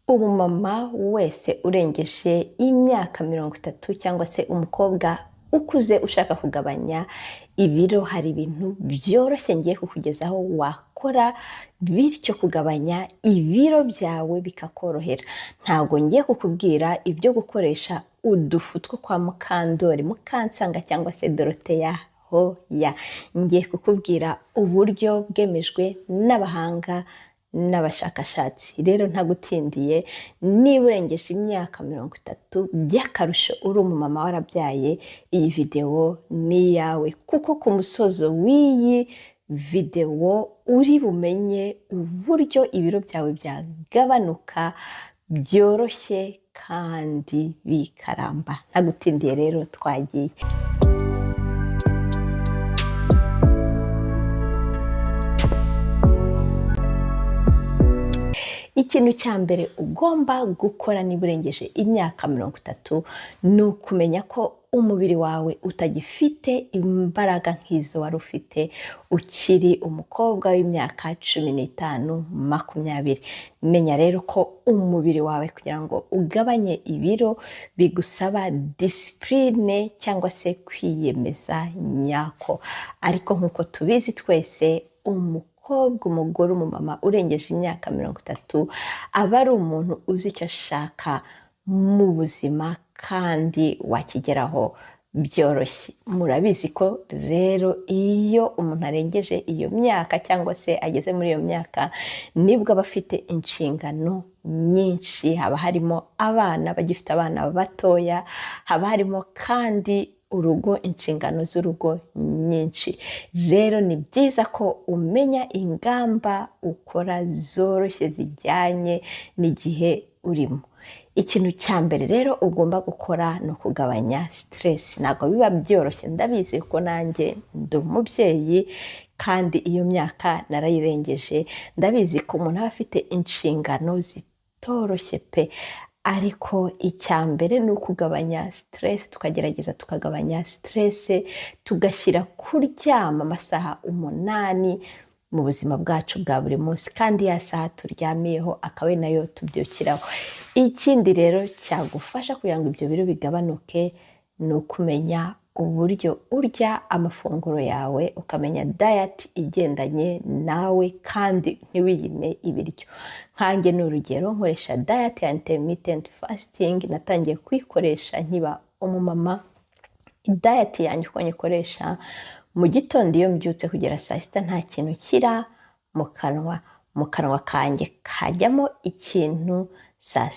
Umumama wese urengeje imyaka 30 cyangwa se umukobwa ukuze ushaka kugabanya ibiro, hari ibintu byoroshye ngiye kukugezaho wakora bityo kugabanya ibiro byawe bikakorohera. Ntabwo ngiye kukubwira ibyo gukoresha udufu two kwa Mukandori, Mukansanga cyangwa se Doroteya, hoya. Ngiye kukubwira uburyo bwemejwe n'abahanga n'abashakashatsi. Rero ntagutindiye, niba urengeje imyaka 30 by'akarusho uri umumama warabyaye, iyi video ni yawe, kuko ku musozo w'iyi video uri bumenye uburyo ibiro byawe byagabanuka byoroshye kandi bikaramba. Ntagutindiye rero, twagiye. Ikintu cya mbere ugomba gukora niba urengeje imyaka 30 ni ukumenya ko umubiri wawe utagifite imbaraga nk'izo wari ufite ukiri umukobwa w'imyaka 15, 20. Menya rero ko umubiri wawe kugira ngo ugabanye ibiro bigusaba discipline cyangwa se kwiyemeza nyako. Ariko nk'uko tubizi twese, umugore, umumama urengeje imyaka 30 aba ari umuntu uzi icyo ashaka mu buzima kandi wakigeraho byoroshye. Murabizi ko rero iyo umuntu arengeje iyo myaka cyangwa se ageze muri iyo myaka, nibwo aba afite inshingano nyinshi. Haba harimo abana, bagifite abana batoya, haba harimo kandi urugo, inshingano z'urugo nyinshi. Rero ni byiza ko umenya ingamba ukora zoroshye zijyanye n'igihe urimo. Ikintu cya mbere rero ugomba gukora ni ukugabanya stress. Ntabwo biba byoroshye, ndabizi ko nanjye ndi umubyeyi kandi iyo myaka narayirengeje. Ndabizi ko umuntu aba afite inshingano zitoroshye pe, ariko icya mbere ni ukugabanya stress, tukagerageza tukagabanya stress, tugashyira kuryama amasaha 8 mu buzima bwacu bwa buri munsi, kandi ya saha turyamiyeho akaba ari nayo tubyukiraho. Ikindi rero cyagufasha kugira ngo ibyo biro bigabanuke ni ukumenya uburyo urya amafunguro yawe, ukamenya diet igendanye nawe kandi ntiwiyime ibiryo. Nkanjye ni urugero, nkoresha diet ya intermittent fasting. Natangiye kuyikoresha nkiba umumama. Diet yanjye uko nyikoresha, mu gitondo iyo mbyutse kugera saa sita nta kintu kira mu kanwa kanjye, kajyamo ikintu saa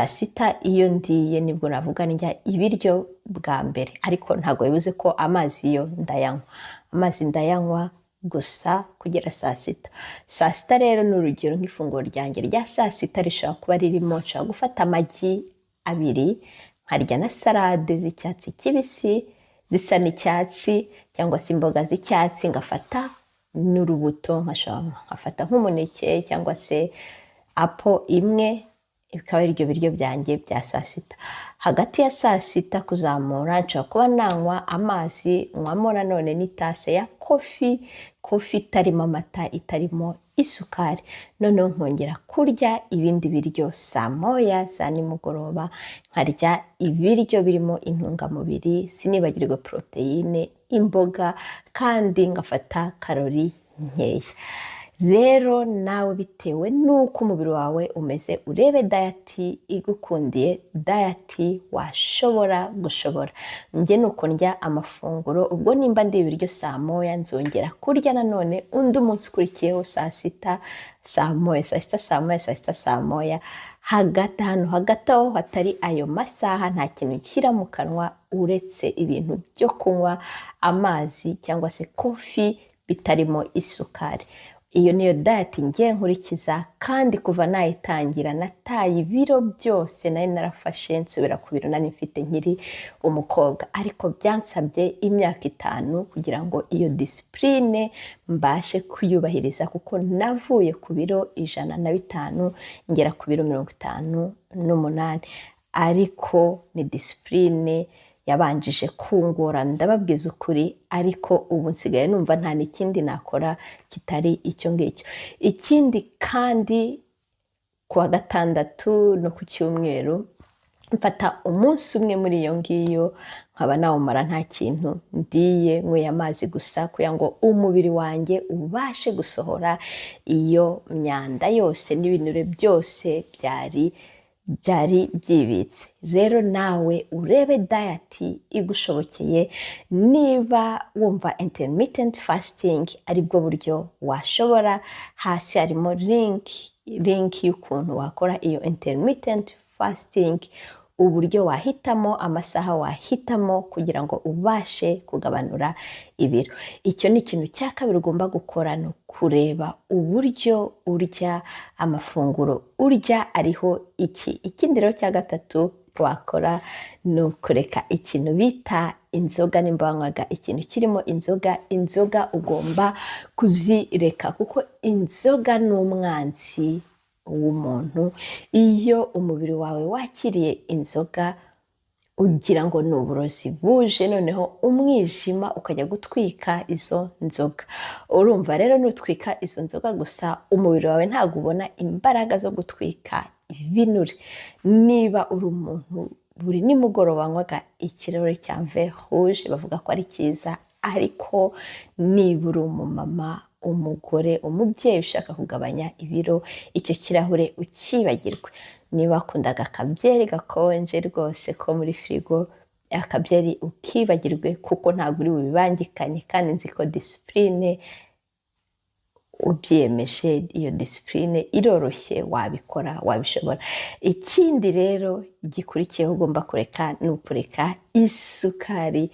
sita iyo ndiye nibwo navuga ndya ibiryo bwa mbere. Ariko ntabwo bivuze ko amazi yo ndayanywa. Amazi ndayanywa gusa kugera saa sita. Saa sita rero ni urugero, nk'ifunguro ryanjye rya saa sita rishobora kuba ririmo, nshobora gufata amagi 2, nkarya na salade z'icyatsi kibisi zisa n'icyatsi, cyangwa se imboga z'icyatsi, ngafata n'urubuto, nkafata nk'umuneke cyangwa se apple imwe. Bikaba ari ibyo biryo byanjye bya saa sita. Hagati ya saa sita kuzamura, nshobora kuba nanywa amazi, nywamo nanone n'itase ya kofi itarimo amata, itarimo isukari. Noneho nkongera kurya ibindi biryo saa moya za nimugoroba, nkarya ibiryo birimo intungamubiri, sinibagirwe proteine, imboga, kandi ngafata karori nkeya. Rero nawe bitewe n'uko umubiri wawe umeze, urebe diet igukundiye, diet washobora gushobora. Njye nuko ndya amafunguro, ubwo nimba ndi ibiryo saa moya, nzongera kurya nanone undi munsi ukurikiyeho saa sita, saa moya, saa sita, saa moya, saa sita, saa moya. Hagati aho hatari ayo masaha nta kintu kira mu kanwa uretse ibintu byo kunywa, amazi cyangwa se kofi bitarimo isukari. Iyo niyo diet ngiye nkurikiza, kandi kuva nayitangira nataye ibiro byose nari narafashe, nsubira ku biro nari mfite nkiri umukobwa. Ariko byansabye imyaka 5 kugira ngo iyo discipline mbashe kuyubahiriza, kuko navuye ku biro 105 ngera ku biro 58. Ariko ni discipline yabanjije kungora, ndababwiza ukuri, ariko ubu nsigaye numva nta n'ikindi nakora kitari icyo ngicyo. Ikindi kandi kuwa gatandatu no ku cyumweru mfata umunsi umwe muri iyo ngiyo nkaba nawumara nta kintu ndiye, nyweye amazi gusa kugira ngo umubiri wanjye ubashe gusohora iyo myanda yose n'ibinure byose byari byibitse. Rero nawe urebe diet igushobokeye, niba wumva intermittent fasting aribwo buryo washobora, hasi harimo link y'ukuntu wakora iyo intermittent fasting, uburyo wahitamo, amasaha wahitamo kugira ngo ubashe kugabanura ibiro. Icyo ni ikintu cya kabiri ugomba gukora, ni kureba uburyo urya, amafunguro urya ariho iki. Ikindi rero cya gatatu wakora ni ukureka ikintu bita inzoga. Nimba wanywaga ikintu kirimo inzoga ugomba kuzireka, kuko inzoga ni umwanzi w'umuntu. Iyo umubiri wawe wakiriye inzoga ugira ngo ni uburozi buje, noneho umwijima ukajya gutwika izo nzoga. Urumva rero nutwika izo nzoga gusa, umubiri wawe ntabwo ubona imbaraga zo gutwika ibinure. Niba uri umuntu buri nimugoroba wanywaga ikirahure cya vin rouge, bavuga ko ari cyiza, ariko niba uri umumama, umugore, umubyeyi ushaka kugabanya ibiro, icyo kirahure ukibagirwe. Niba wakundaga akabyeri gakonje rwose ko muri firigo, akabyeri ukibagirwe, kuko ntabwo uri bubibangikanye, kandi nzi ko disipurine ubyiyemeje, iyo disipurine iroroshye, wabikora, wabishobora. Ikindi rero gikurikiyeho ugomba kureka ni ukureka isukari,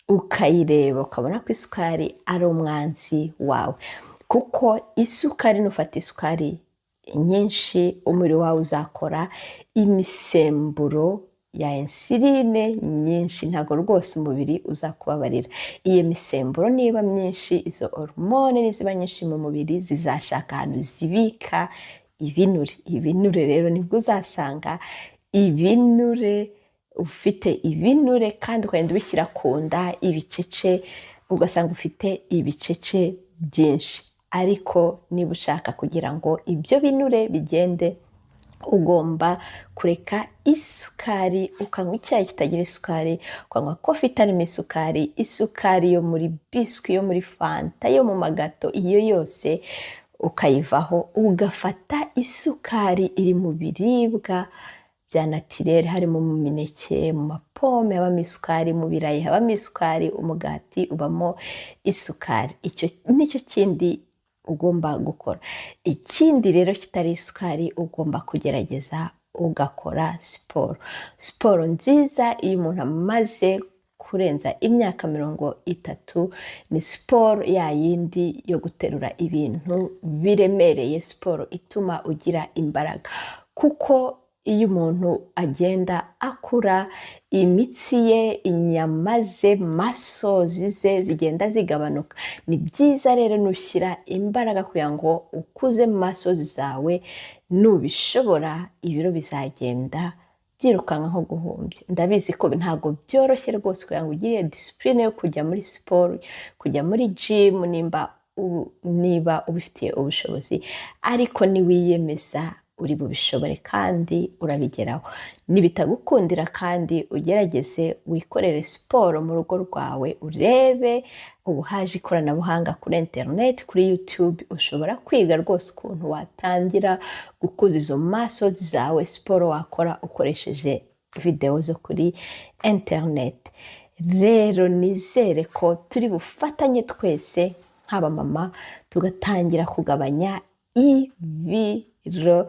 ukayireba ukabona ko isukari ari umwanzi wawe, kuko isukari, nufata isukari nyinshi, umubiri wawe uzakora imisemburo ya insuline nyinshi, ntabwo rwose umubiri uzakubabarira. Iyo misemburo niba myinshi, izo hormone niziba nyinshi mu mubiri, zizashaka ahantu zibika ibinure. Ibinure rero nibwo uzasanga ibinure, ufite ibinure kandi ukagenda ubishyira ku nda, ibicece, ugasanga ufite ibicece byinshi. Ariko niba ushaka kugira ngo ibyo binure bigende, ugomba kureka isukari, ukanywa icyayi kitagira isukari, ukanywa kofi itarimo isukari, isukari yo muri biswi, yo muri fanta, yo mu magato, iyo yose ukayivaho, ugafata isukari iri mu biribwa bya natirere, harimo mu mineke, mu mapome habamo isukari, mu birayi habamo isukari, umugati ubamo isukari. Icyo nicyo kindi ugomba gukora. Ikindi rero kitari isukari, ugomba kugerageza ugakora siporo. Siporo nziza iyo umuntu amaze kurenza imyaka 30, ni siporo ya yindi yo guterura ibintu biremereye, siporo ituma ugira imbaraga, kuko iyo umuntu agenda akura, imitsi ye, inyama ze, masozi ze zigenda zigabanuka. Ni byiza rero nushyira imbaraga kugira ngo ukuze masozi zawe, nubishobora ibiro bizagenda byirukanka nko guhumbya. Ndabizi ko ntabwo byoroshye rwose kugira ngo ugire disipurine yo kujya muri siporo, kujya muri gym, niba ubifitiye ubushobozi, ariko niwiyemeza uri bubishobore kandi urabigeraho. Nibitagukundira kandi ugerageze wikorere siporo mu rugo rwawe, urebe. Ubu haje ikoranabuhanga kuri internet, kuri YouTube, ushobora kwiga rwose ukuntu watangira gukuza izo muscles zawe. Siporo wakora ukoresheje video zo kuri internet. Rero nizere ko turi bufatanye twese nk'abamama, tugatangira kugabanya ibiro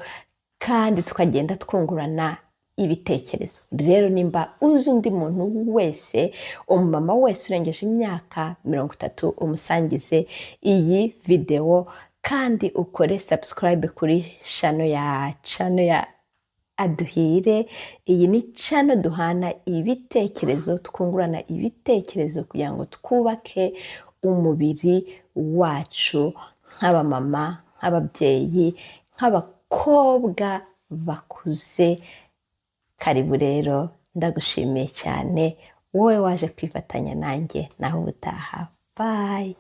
kandi tukagenda twungurana ibitekerezo. Rero nimba uzi undi muntu wese, umumama wese urengeje imyaka 30, umusangize iyi video kandi ukore subscribe kuri channel ya Aduhire. Iyi ni channel duhana ibitekerezo, twungurana ibitekerezo kugira ngo twubake umubiri wacu nk'abamama, nk'ababyeyi, nk'abakobwa bakuze. Karibu rero, ndagushimiye cyane wowe waje kwifatanya nanjye. Naho ubutaha, bye.